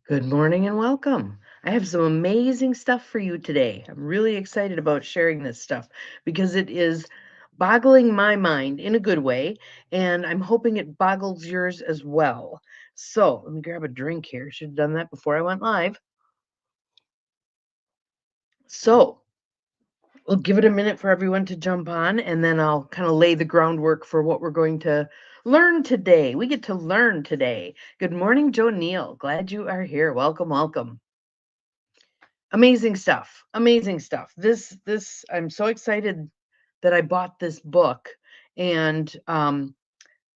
Good morning and welcome. I have some amazing stuff for you today. I'm really excited about sharing this stuff because it is boggling my mind in a good way, and I'm hoping it boggles yours as well. So let me grab a drink here. Should have done that before I went live. So we'll give it a minute for everyone to jump on, and then I'll kind of lay the groundwork for what we're going to learn today. We get to learn today. Good morning, Joe Neal. Glad you are here. Welcome, welcome. Amazing stuff. Amazing stuff. This I'm so excited that I bought this book. And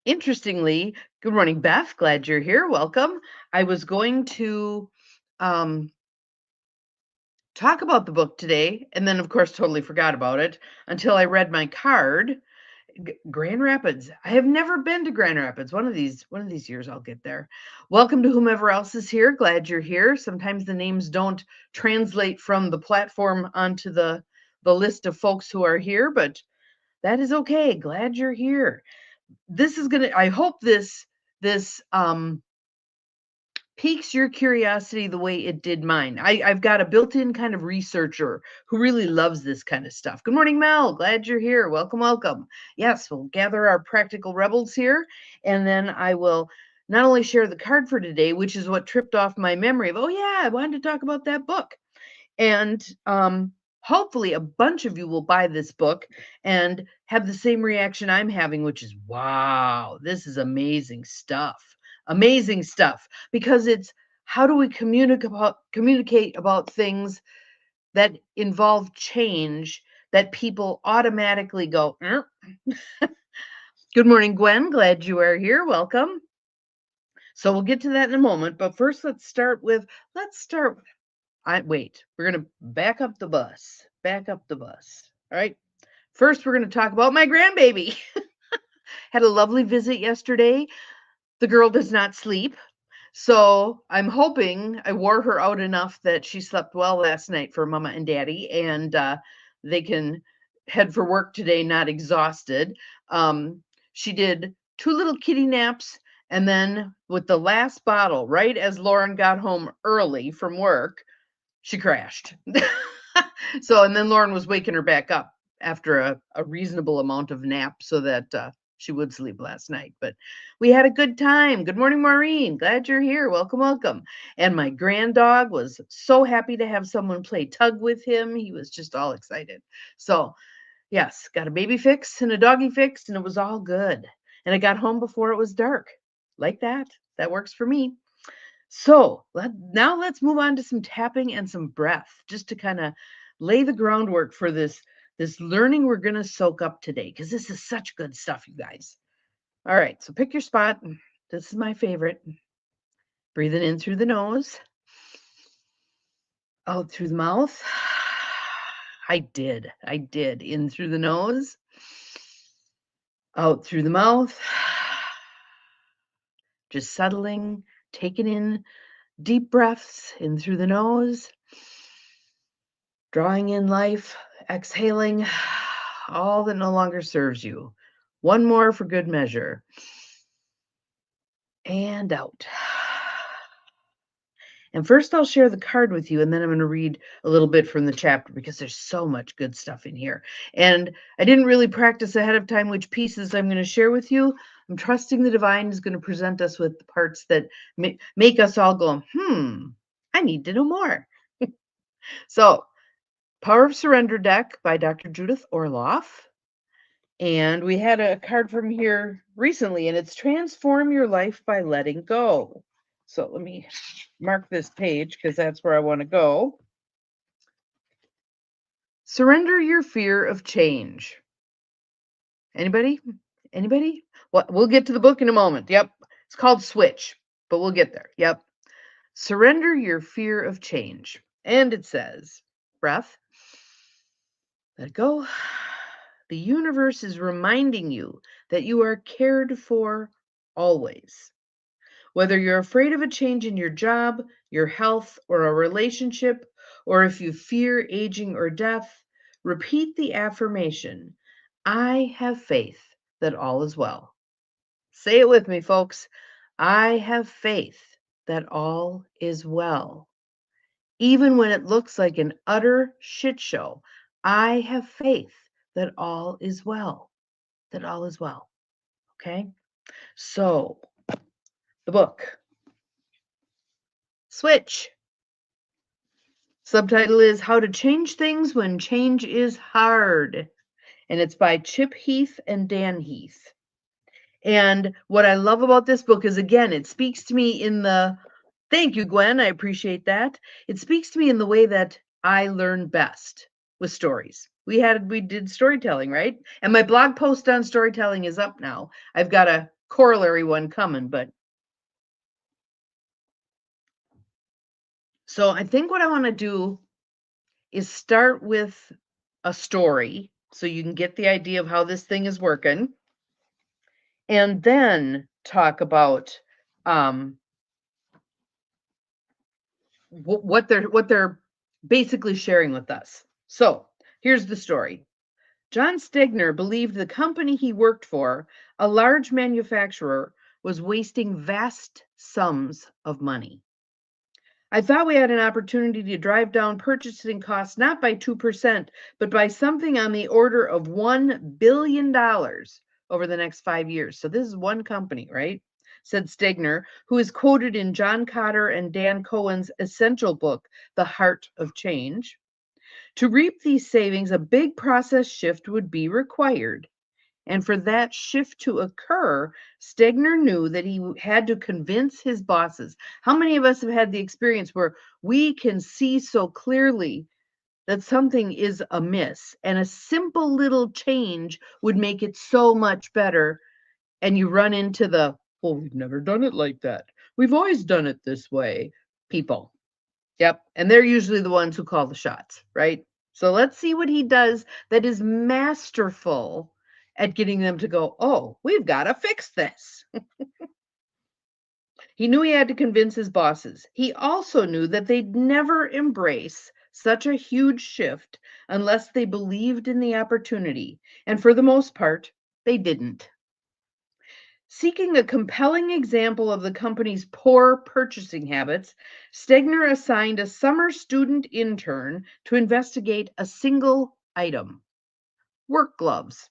interestingly, good morning, Beth. Glad you're here. Welcome. I was going to um talk about the book today, and then of course totally forgot about it until I read my card. Grand Rapids. I have never been to Grand Rapids. One of these years I'll get there. Welcome to whomever else is here. Glad you're here. Sometimes the names don't translate from the platform onto the list of folks who are here, but that is okay. Glad you're here. I hope this piques your curiosity the way it did mine. I've got a built-in kind of researcher who really loves this kind of stuff. Good morning, Mel. Glad you're here. Welcome, welcome. Yes, we'll gather our practical rebels here, and then I will not only share the card for today, which is what tripped off my memory of, oh yeah, I wanted to talk about that book. And hopefully a bunch of you will buy this book and have the same reaction I'm having, which is, wow, this is amazing stuff. Amazing stuff. Because it's how do we communicate about things that involve change that people automatically go, "Er." Good morning, Gwen. Glad you are here. Welcome. So we'll get to that in a moment. But first, let's start wait, we're going to back up the bus. Back up the bus. All right. First, we're going to talk about my grandbaby. Had a lovely visit yesterday. The girl does not sleep. So I'm hoping I wore her out enough that she slept well last night for mama and daddy, and they can head for work today not exhausted. She did two little kitty naps, and then with the last bottle, right as Lauren got home early from work, she crashed. So, and then Lauren was waking her back up after a reasonable amount of nap so that she would sleep last night. But we had a good time. Good morning, Maureen. Glad you're here. Welcome, welcome. And my grand dog was so happy to have someone play tug with him. He was just all excited. So, yes, got a baby fix and a doggy fix, and it was all good. And I got home before it was dark. Like that. That works for me. So now let's move on to some tapping and some breath, just to kind of lay the groundwork for this learning we're going to soak up today, because this is such good stuff, you guys. All right, so pick your spot. This is my favorite. Breathing in through the nose, out through the mouth. I did. In through the nose, out through the mouth. Just settling, taking in deep breaths in through the nose, drawing in life, exhaling all that no longer serves you. One more for good measure. And out. And first, I'll share the card with you, and then I'm going to read a little bit from the chapter because there's so much good stuff in here. And I didn't really practice ahead of time which pieces I'm going to share with you. I'm trusting the divine is going to present us with the parts that make us all go, I need to know more. So, Power of Surrender deck by Dr. Judith Orloff. And we had a card from here recently, and it's Transform Your Life by Letting Go. So let me mark this page because that's where I want to go. Surrender your fear of change. Anybody? Anybody? Well, we'll get to the book in a moment. Yep. It's called Switch, but we'll get there. Yep. Surrender your fear of change. And it says, breath, let it go. The universe is reminding you that you are cared for always. Whether you're afraid of a change in your job, your health, or a relationship, or if you fear aging or death, repeat the affirmation, I have faith that all is well. Say it with me, folks. I have faith that all is well. Even when it looks like an utter shit show, I have faith that all is well. That all is well. Okay? So, the book. Switch. Subtitle is How to Change Things When Change is Hard. And it's by Chip Heath and Dan Heath. And what I love about this book is, again, it speaks to me in the, thank you, Gwen, I appreciate that. It speaks to me in the way that I learn best with stories. We did storytelling, right? And my blog post on storytelling is up now. I've got a corollary one coming, but so I think what I want to do is start with a story so you can get the idea of how this thing is working, and then talk about what they're basically sharing with us. So here's the story. John Stegner believed the company he worked for, a large manufacturer, was wasting vast sums of money. I thought we had an opportunity to drive down purchasing costs not by 2%, but by something on the order of $1 billion over the next 5 years. So this is one company, right? Said Stegner, who is quoted in John Cotter and Dan Cohen's essential book, The Heart of Change. To reap these savings, a big process shift would be required. And for that shift to occur, Stegner knew that he had to convince his bosses. How many of us have had the experience where we can see so clearly that something is amiss, and a simple little change would make it so much better, and you run into the, well, we've never done it like that. We've always done it this way, people. Yep, and they're usually the ones who call the shots, right? So let's see what he does that is masterful at getting them to go, oh, we've got to fix this. He knew he had to convince his bosses. He also knew that they'd never embrace such a huge shift unless they believed in the opportunity. And for the most part, they didn't. Seeking a compelling example of the company's poor purchasing habits, Stegner assigned a summer student intern to investigate a single item: work gloves,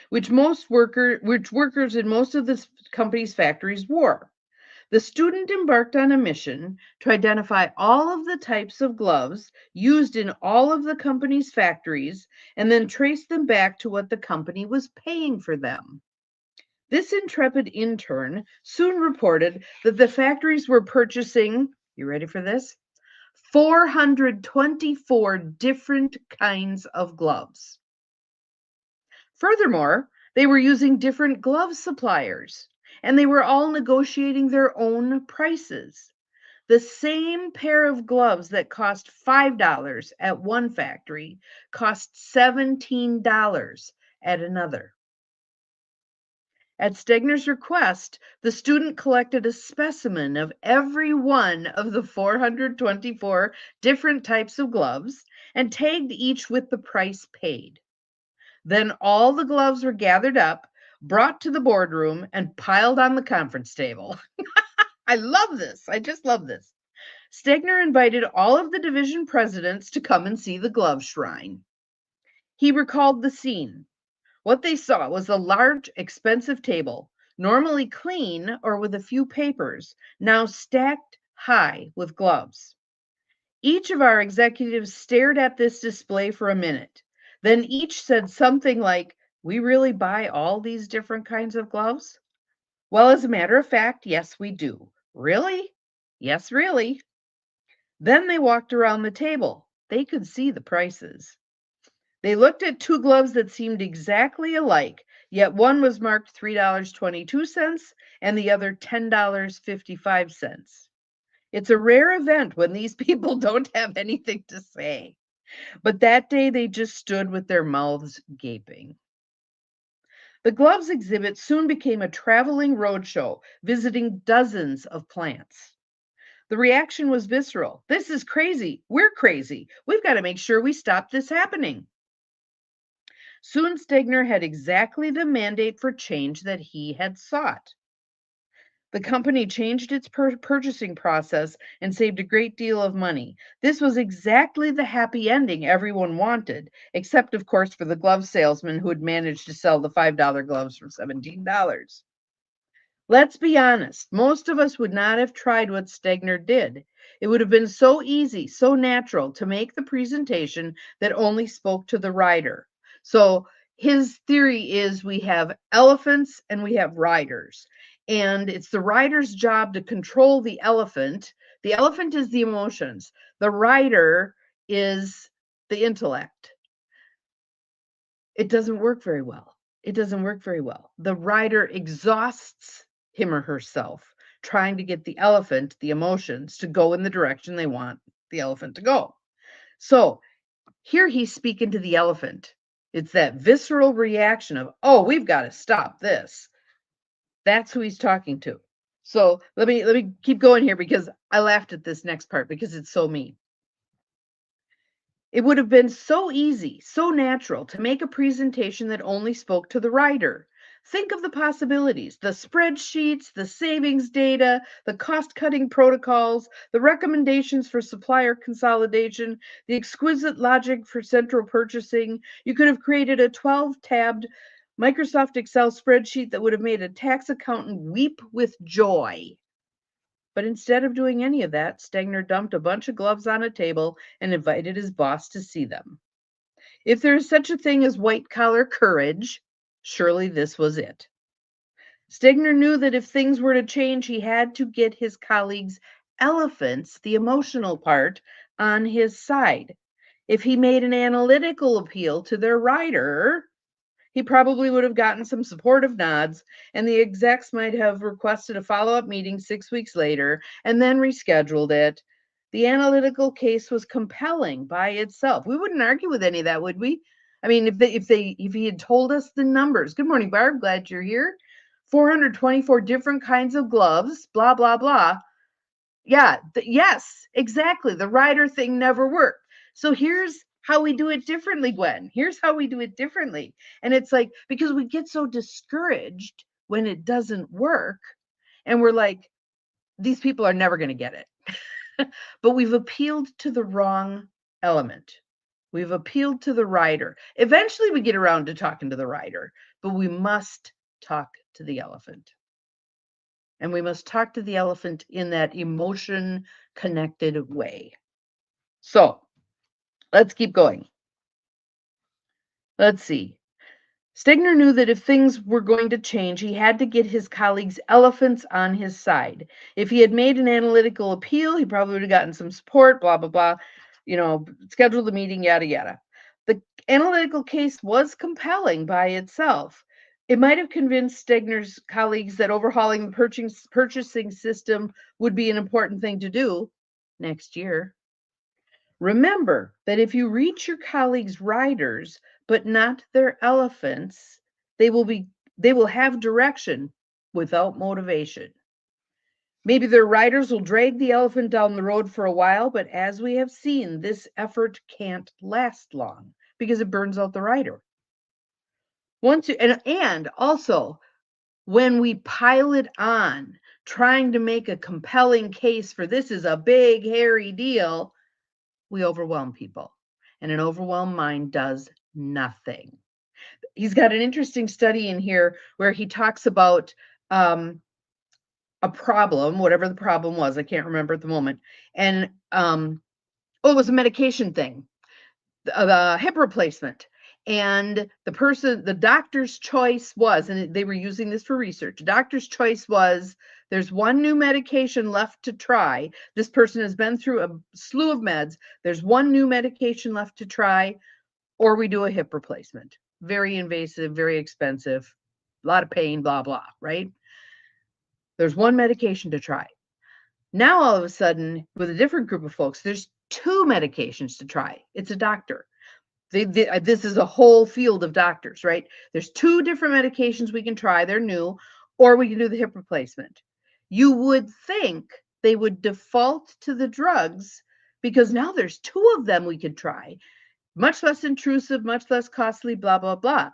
which workers in most of the company's factories wore. The student embarked on a mission to identify all of the types of gloves used in all of the company's factories and then trace them back to what the company was paying for them. This intrepid intern soon reported that the factories were purchasing, you ready for this? 424 different kinds of gloves. Furthermore, they were using different glove suppliers, and they were all negotiating their own prices. The same pair of gloves that cost $5 at one factory cost $17 at another. At Stegner's request, the student collected a specimen of every one of the 424 different types of gloves and tagged each with the price paid. Then all the gloves were gathered up, brought to the boardroom, and piled on the conference table. I love this. I just love this. Stegner invited all of the division presidents to come and see the glove shrine. He recalled the scene. What they saw was a large, expensive table, normally clean or with a few papers, now stacked high with gloves. Each of our executives stared at this display for a minute. Then each said something like, "We really buy all these different kinds of gloves?" "Well, as a matter of fact, yes, we do." "Really?" "Yes, really." Then they walked around the table. They could see the prices. They looked at two gloves that seemed exactly alike, yet one was marked $3.22 and the other $10.55. It's a rare event when these people don't have anything to say. But that day they just stood with their mouths gaping. The gloves exhibit soon became a traveling roadshow, visiting dozens of plants. The reaction was visceral. "This is crazy. We're crazy. We've got to make sure we stop this happening." Soon Stegner had exactly the mandate for change that he had sought. The company changed its purchasing process and saved a great deal of money. This was exactly the happy ending everyone wanted, except, of course, for the glove salesman who had managed to sell the $5 gloves for $17. Let's be honest, most of us would not have tried what Stegner did. It would have been so easy, so natural to make the presentation that only spoke to the rider. So his theory is we have elephants and we have riders. And it's the rider's job to control the elephant. The elephant is the emotions. The rider is the intellect. It doesn't work very well. It doesn't work very well. The rider exhausts him or herself trying to get the elephant, the emotions, to go in the direction they want the elephant to go. So here he's speaking to the elephant. It's that visceral reaction of, oh, we've got to stop this. That's who he's talking to. So let me keep going here because I laughed at this next part because it's so me. It would have been so easy, so natural to make a presentation that only spoke to the writer. Think of the possibilities, the spreadsheets, the savings data, the cost-cutting protocols, the recommendations for supplier consolidation, the exquisite logic for central purchasing. You could have created a 12-tabbed Microsoft Excel spreadsheet that would have made a tax accountant weep with joy. But instead of doing any of that, Stegner dumped a bunch of gloves on a table and invited his boss to see them. If there is such a thing as white-collar courage, surely this was it. Stegner knew that if things were to change, he had to get his colleagues' elephants, the emotional part, on his side. If he made an analytical appeal to their rider, he probably would have gotten some supportive nods, and the execs might have requested a follow-up meeting 6 weeks later and then rescheduled it. The analytical case was compelling by itself. We wouldn't argue with any of that, would we? I mean, if he had told us the numbers. Good morning, Barb. Glad you're here. 424 different kinds of gloves, blah, blah, blah. Yeah, yes, exactly. The rider thing never worked. So here's how we do it differently, Gwen. Here's how we do it differently. And it's like, because we get so discouraged when it doesn't work, and we're like, these people are never going to get it. But we've appealed to the wrong element. We've appealed to the rider. Eventually we get around to talking to the rider, but we must talk to the elephant. And we must talk to the elephant in that emotion connected way. So let's keep going. Let's see. Stegner knew that if things were going to change, he had to get his colleagues' elephants on his side. If he had made an analytical appeal, he probably would have gotten some support, blah, blah, blah, schedule the meeting, yada, yada. The analytical case was compelling by itself. It might have convinced Stegner's colleagues that overhauling the purchasing system would be an important thing to do next year. Remember that if you reach your colleagues' riders, but not their elephants, they will have direction without motivation. Maybe their riders will drag the elephant down the road for a while, but as we have seen, this effort can't last long because it burns out the rider. And also, when we pile it on, trying to make a compelling case for this is a big, hairy deal, we overwhelm people. And an overwhelmed mind does nothing. He's got an interesting study in here where he talks about a problem, whatever the problem was. I can't remember at the moment. And it was a medication thing, the hip replacement. And the doctor's choice was, and they were using this for research, doctor's choice was, there's one new medication left to try. This person has been through a slew of meds. There's one new medication left to try, or we do a hip replacement. Very invasive, very expensive, a lot of pain, blah, blah, right? There's one medication to try. Now, all of a sudden, with a different group of folks, there's two medications to try. It's a doctor. This is a whole field of doctors, right? There's two different medications we can try. They're new, or we can do the hip replacement. You would think they would default to the drugs because now there's two of them we could try. Much less intrusive, much less costly, blah, blah, blah.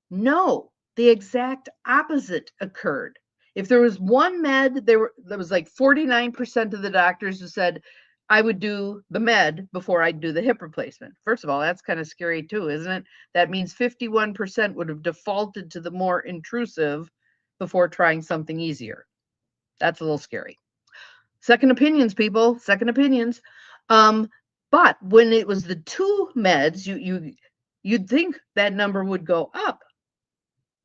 No, the exact opposite occurred. If there was one med, there was like 49% of the doctors who said, I would do the med before I'd do the hip replacement. First of all, that's kind of scary too, isn't it? That means 51% would have defaulted to the more intrusive before trying something easier. That's a little scary. Second opinions, people, second opinions. But when it was the two meds, you'd think that number would go up.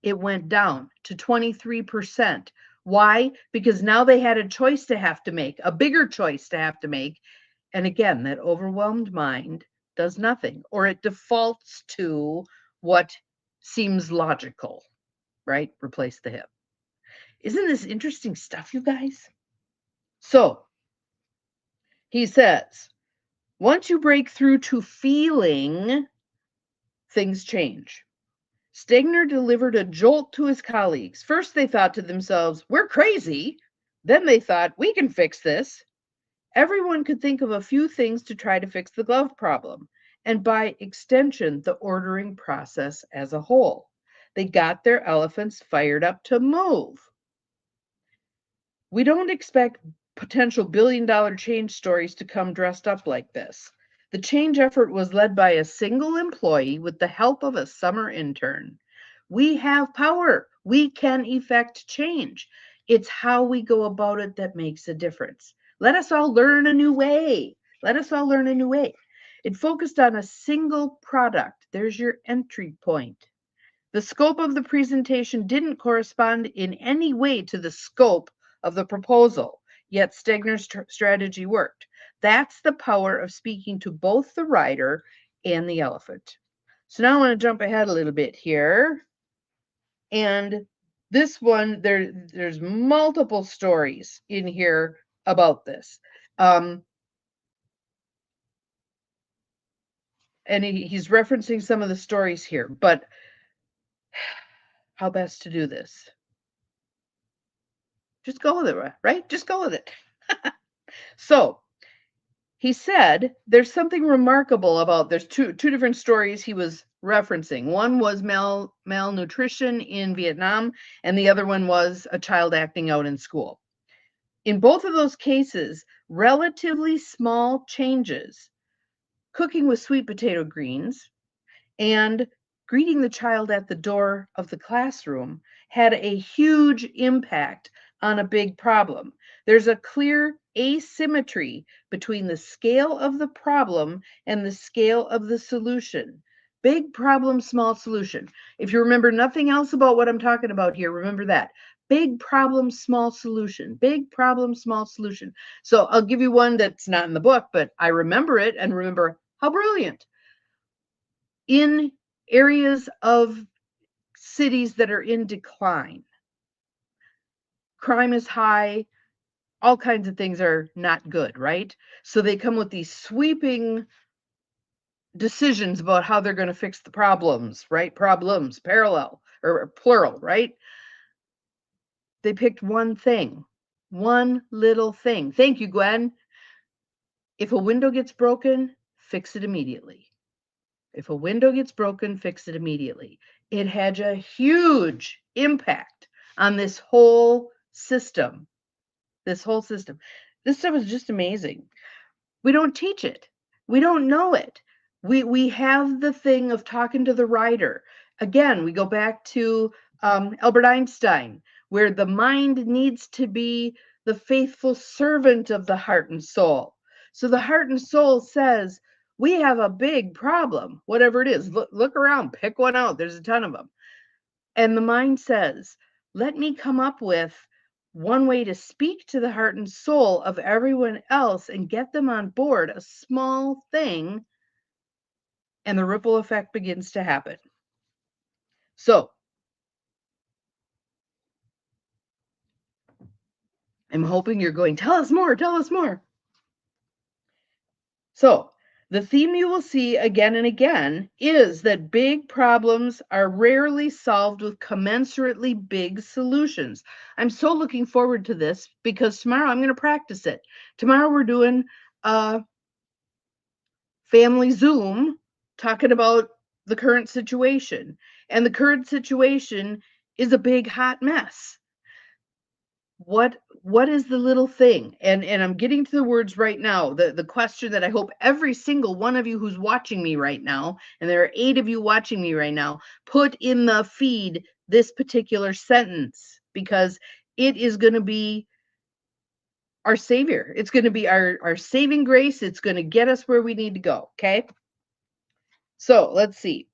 It went down to 23%. Why? Because now they had a choice to have to make, a bigger choice to have to make. And again, that overwhelmed mind does nothing, or it defaults to what seems logical, right? Replace the hip. Isn't this interesting stuff, you guys? So he says, once you break through to feeling, things change. Stegner delivered a jolt to his colleagues. First, they thought to themselves, we're crazy. Then they thought, we can fix this. Everyone could think of a few things to try to fix the glove problem, and by extension, the ordering process as a whole. They got their elephants fired up to move. We don't expect potential billion-dollar change stories to come dressed up like this. The change effort was led by a single employee with the help of a summer intern. We have power. We can effect change. It's how we go about it that makes a difference. Let us all learn a new way. Let us all learn a new way. It focused on a single product. There's your entry point. The scope of the presentation didn't correspond in any way to the scope of the proposal, yet Stegner's strategy worked. That's the power of speaking to both the rider and the elephant. So now I want to jump ahead a little bit here. And this one, there's multiple stories in here about this. And he's referencing some of the stories here, but how best to do this? Just go with it, right? Just go with it. So he said there's something remarkable about, there's two different stories he was referencing. One was malnutrition in Vietnam, and the other one was a child acting out in school. In both of those cases, relatively small changes, cooking with sweet potato greens and greeting the child at the door of the classroom, had a huge impact on a big problem. There's a clear asymmetry between the scale of the problem and the scale of the solution. Big problem, small solution. If you remember nothing else about what I'm talking about here, remember that. Big problem, small solution. Big problem, small solution. So I'll give you one that's not in the book, but I remember it and remember how brilliant. In areas of cities that are in decline, crime is high, all kinds of things are not good, right? So they come with these sweeping decisions about how they're going to fix the problems, right? Problems, parallel or plural, right? They picked one thing, one little thing. Thank you, Gwen. If a window gets broken, fix it immediately. If a window gets broken, fix it immediately. It had a huge impact on this whole system. This whole system. This stuff is just amazing. We don't teach it. We don't know it. We have the thing of talking to the writer. Again, we go back to Albert Einstein, where the mind needs to be the faithful servant of the heart and soul. So the heart and soul says, we have a big problem, whatever it is. Look around, pick one out. There's a ton of them. And the mind says, let me come up with one way to speak to the heart and soul of everyone else and get them on board, a small thing, and the ripple effect begins to happen. So I'm hoping you're going, tell us more, tell us more. So the theme you will see again and again is that big problems are rarely solved with commensurately big solutions. I'm so looking forward to this because tomorrow I'm going to practice it. Tomorrow we're doing a family Zoom talking about the current situation. And the current situation is a big hot mess. What is the little thing? And I'm getting to the words right now. The question that I hope every single one of you who's watching me right now, and there are 8 of you watching me right now, put in the feed this particular sentence, because it is going to be our savior. It's going to be our saving grace. It's going to get us where we need to go. Okay. So let's see.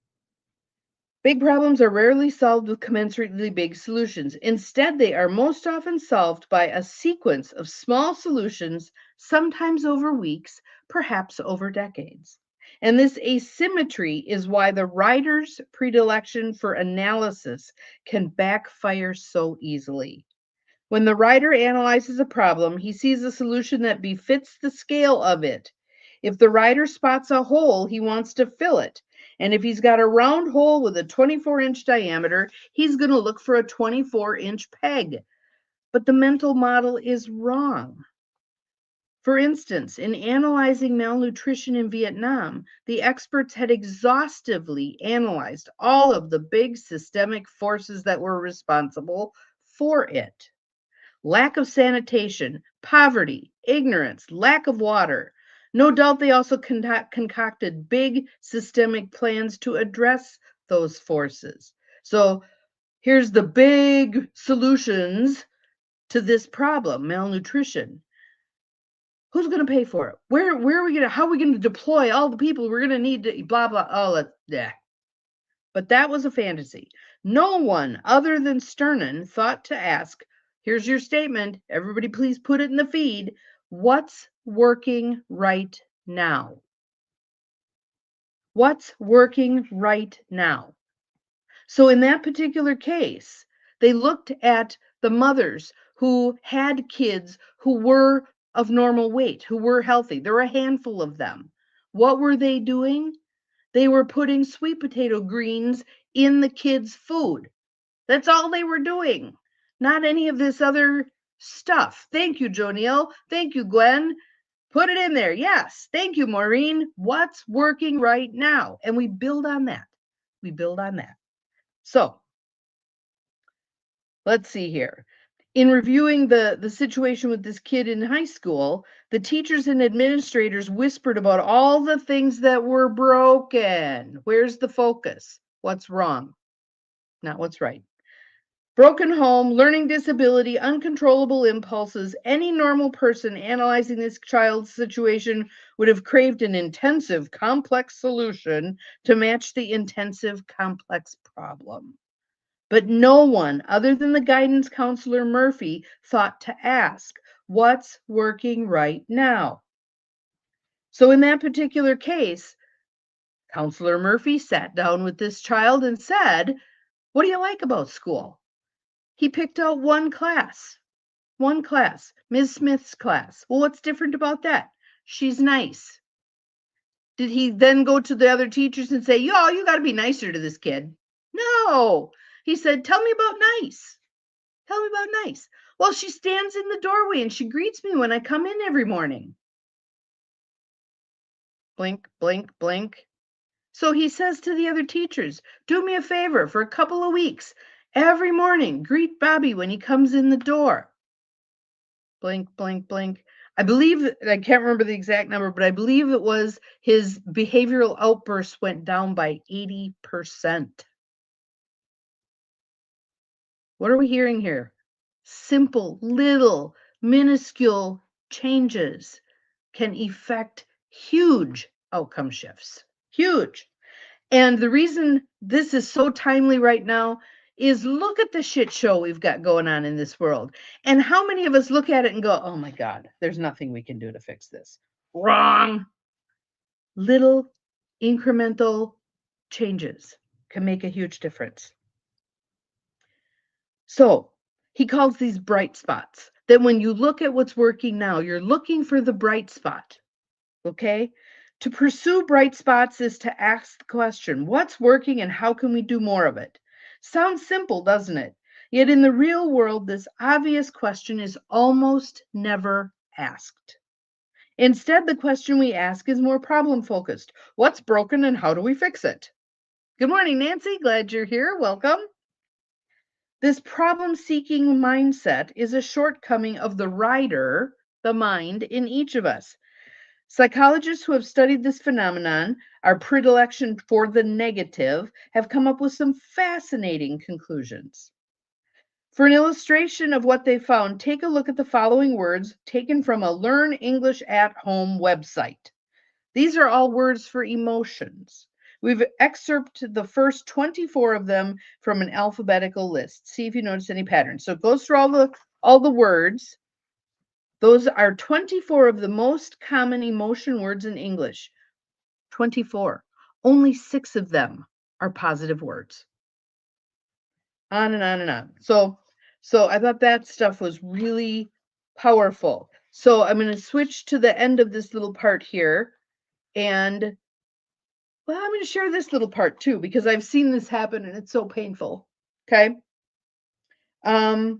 Big problems are rarely solved with commensurately big solutions. Instead, they are most often solved by a sequence of small solutions, sometimes over weeks, perhaps over decades. And this asymmetry is why the writer's predilection for analysis can backfire so easily. When the writer analyzes a problem, he sees a solution that befits the scale of it. If the writer spots a hole, he wants to fill it. And if he's got a round hole with a 24-inch diameter, he's going to look for a 24-inch peg. But the mental model is wrong. For instance, in analyzing malnutrition in Vietnam, the experts had exhaustively analyzed all of the big systemic forces that were responsible for it. Lack of sanitation, poverty, ignorance, lack of water. No doubt they also concocted big systemic plans to address those forces. So here's the big solutions to this problem, malnutrition. Who's going to pay for it? Where are we going to, how are we going to deploy all the people we're going to need to blah, blah, all that. Yeah. But that was a fantasy. No one other than Sternen thought to ask, here's your statement, everybody please put it in the feed, what's working right now? What's working right now? So in that particular case, they looked at the mothers who had kids who were of normal weight, who were healthy. There were a handful of them. What were they doing? They were putting sweet potato greens in the kids' food. That's all they were doing. Not any of this other stuff. Thank you, Joniel. Thank you, Gwen. Put it in there. Yes. Thank you, Maureen. What's working right now? And we build on that. We build on that. So let's see here. In reviewing the situation with this kid in high school, the teachers and administrators whispered about all the things that were broken. Where's the focus? What's wrong? Not what's right. Broken home, learning disability, uncontrollable impulses. Any normal person analyzing this child's situation would have craved an intensive, complex solution to match the intensive, complex problem. But no one, other than the guidance counselor Murphy, thought to ask, what's working right now? So in that particular case, Counselor Murphy sat down with this child and said, what do you like about school? He picked out one class, Ms. Smith's class. Well, what's different about that? She's nice. Did he then go to the other teachers and say, yo, you got to be nicer to this kid? No. He said, tell me about nice. Tell me about nice. Well, she stands in the doorway and she greets me when I come in every morning. Blink, blink, blink. So he says to the other teachers, do me a favor for a couple of weeks. Every morning, greet Bobby when he comes in the door. Blink, blink, blink. I believe, I can't remember the exact number, but I believe it was his behavioral outbursts went down by 80%. What are we hearing here? Simple, little, minuscule changes can effect huge outcome shifts. Huge. And the reason this is so timely right now is look at the shit show we've got going on in this world. And how many of us look at it and go, oh my God, there's nothing we can do to fix this. Wrong. Little incremental changes can make a huge difference. So he calls these bright spots, that when you look at what's working now, you're looking for the bright spot. Okay? To pursue bright spots is to ask the question, what's working and how can we do more of it? Sounds simple, doesn't it? Yet in the real world, this obvious question is almost never asked. Instead, the question we ask is more problem-focused. What's broken and how do we fix it? Good morning, Nancy. Glad you're here. Welcome. This problem-seeking mindset is a shortcoming of the writer, the mind, in each of us. Psychologists who have studied this phenomenon, our predilection for the negative, have come up with some fascinating conclusions. For an illustration of what they found, take a look at the following words taken from a Learn English at Home website. These are all words for emotions. We've excerpted the first 24 of them from an alphabetical list. See if you notice any patterns. So it goes through all the words. Those are 24 of the most common emotion words in English. 24. Only 6 of them are positive words. On and on and on. So I thought that stuff was really powerful. So I'm going to switch to the end of this little part here. And well, I'm going to share this little part too, because I've seen this happen and it's so painful. Okay. A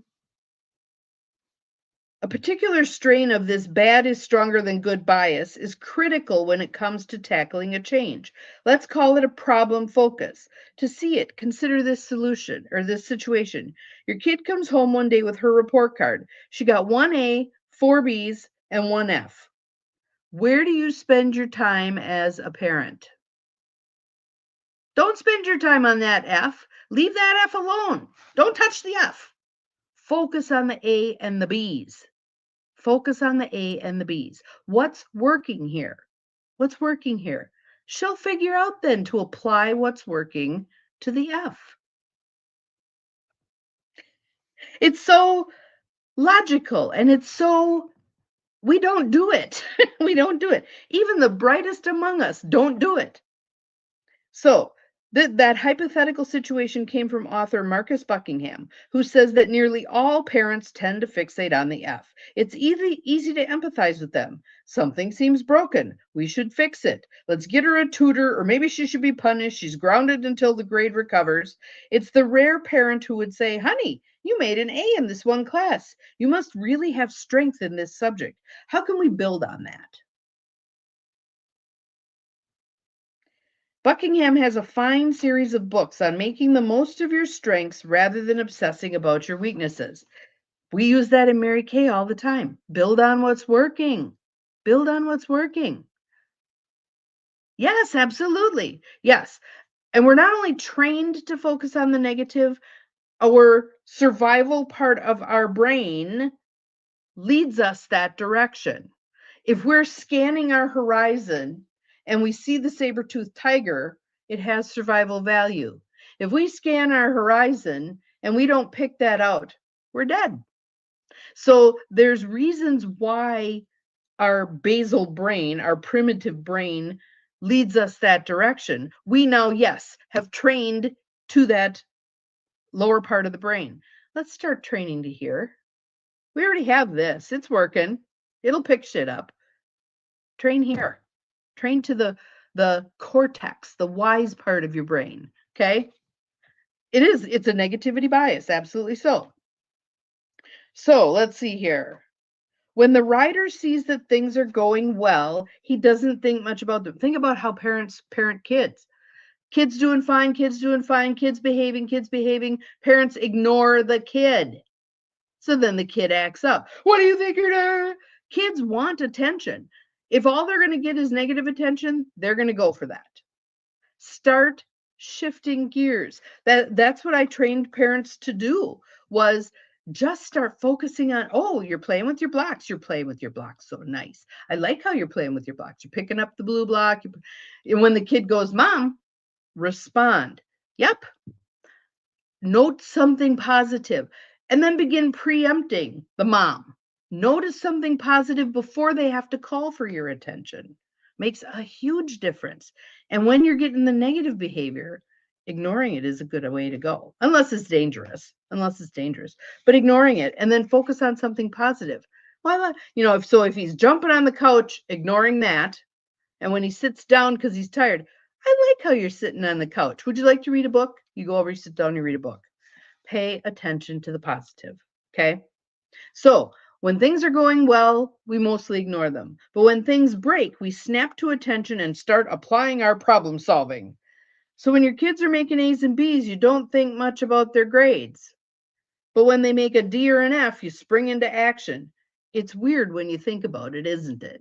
particular strain of this bad is stronger than good bias is critical when it comes to tackling a change. Let's call it a problem focus. To see it, consider this solution or this situation. Your kid comes home one day with her report card. She got 1 A, 4 Bs, and 1 F. Where do you spend your time as a parent? Don't spend your time on that F. Leave that F alone. Don't touch the F. Focus on the A and the Bs. Focus on the A and the Bs. What's working here? What's working here? She'll figure out then to apply what's working to the F. It's so logical and it's so, we don't do it. We don't do it. Even the brightest among us don't do it. So that hypothetical situation came from author Marcus Buckingham, who says that nearly all parents tend to fixate on the F. It's easy to empathize with them. Something seems broken. We should fix it. Let's get her a tutor, or maybe she should be punished. She's grounded until the grade recovers. It's the rare parent who would say, honey, you made an A in this one class. You must really have strength in this subject. How can we build on that? Buckingham has a fine series of books on making the most of your strengths rather than obsessing about your weaknesses. We use that in Mary Kay all the time. Build on what's working. Build on what's working. Yes, absolutely. Yes. And we're not only trained to focus on the negative, our survival part of our brain leads us that direction. If we're scanning our horizon and we see the saber-toothed tiger, it has survival value. If we scan our horizon and we don't pick that out, we're dead. So there's reasons why our basal brain, our primitive brain, leads us that direction. We now, yes, have trained to that lower part of the brain. Let's start training to here. We already have this. It's working. It'll pick shit up. Train here. Train to the cortex, the wise part of your brain. Okay? It's a negativity bias, absolutely so. So let's see here. When the writer sees that things are going well, he doesn't think much about them. Think about how parents parent kids. Kids doing fine, kids doing fine, kids behaving, Parents ignore the kid. So then the kid acts up. What do you think you're doing? Kids want attention. If all they're going to get is negative attention, they're going to go for that. Start shifting gears. That's what I trained parents to do, was just start focusing on, oh, you're playing with your blocks. You're playing with your blocks. So nice. I like how you're playing with your blocks. You're picking up the blue block. And when the kid goes, Mom, respond. Yep. Note something positive. And then begin preempting the mom. Notice something positive before they have to call for your attention. Makes a huge difference. And when you're getting the negative behavior, ignoring it is a good way to go. Unless it's dangerous. But ignoring it and then focus on something positive. Why not? If he's jumping on the couch, ignoring that. And when he sits down because he's tired, I like how you're sitting on the couch. Would you like to read a book? You go over, you sit down, you read a book. Pay attention to the positive. Okay. So when things are going well, we mostly ignore them. But when things break, we snap to attention and start applying our problem solving. So when your kids are making A's and B's, you don't think much about their grades. But when they make a D or an F, you spring into action. It's weird when you think about it, isn't it?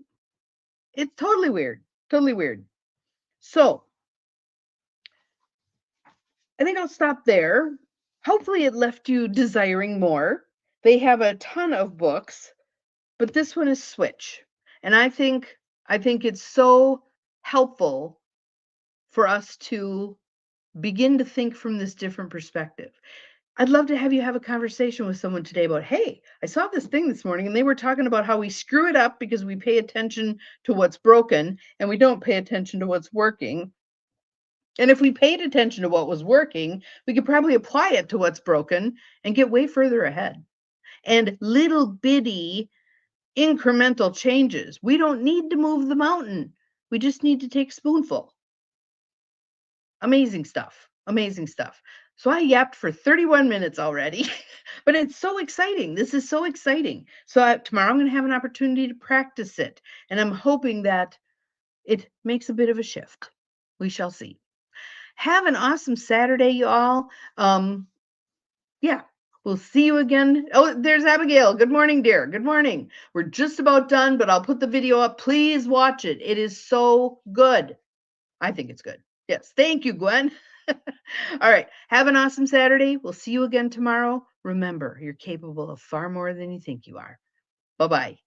It's totally weird. Totally weird. So I think I'll stop there. Hopefully, it left you desiring more. They have a ton of books, but this one is Switch. And I think it's so helpful for us to begin to think from this different perspective. I'd love to have you have a conversation with someone today about, hey, I saw this thing this morning and they were talking about how we screw it up because we pay attention to what's broken and we don't pay attention to what's working. And if we paid attention to what was working, we could probably apply it to what's broken and get way further ahead. And little bitty incremental changes. We don't need to move the mountain. We just need to take a spoonful. Amazing stuff. Amazing stuff. So I yapped for 31 minutes already, but it's so exciting. This is so exciting. So tomorrow I'm going to have an opportunity to practice it. And I'm hoping that it makes a bit of a shift. We shall see. Have an awesome Saturday, you all. Yeah, we'll see you again. Oh, there's Abigail. Good morning, dear. Good morning. We're just about done, but I'll put the video up. Please watch it. It is so good. I think it's good. Yes. Thank you, Gwen. All right. Have an awesome Saturday. We'll see you again tomorrow. Remember, you're capable of far more than you think you are. Bye-bye.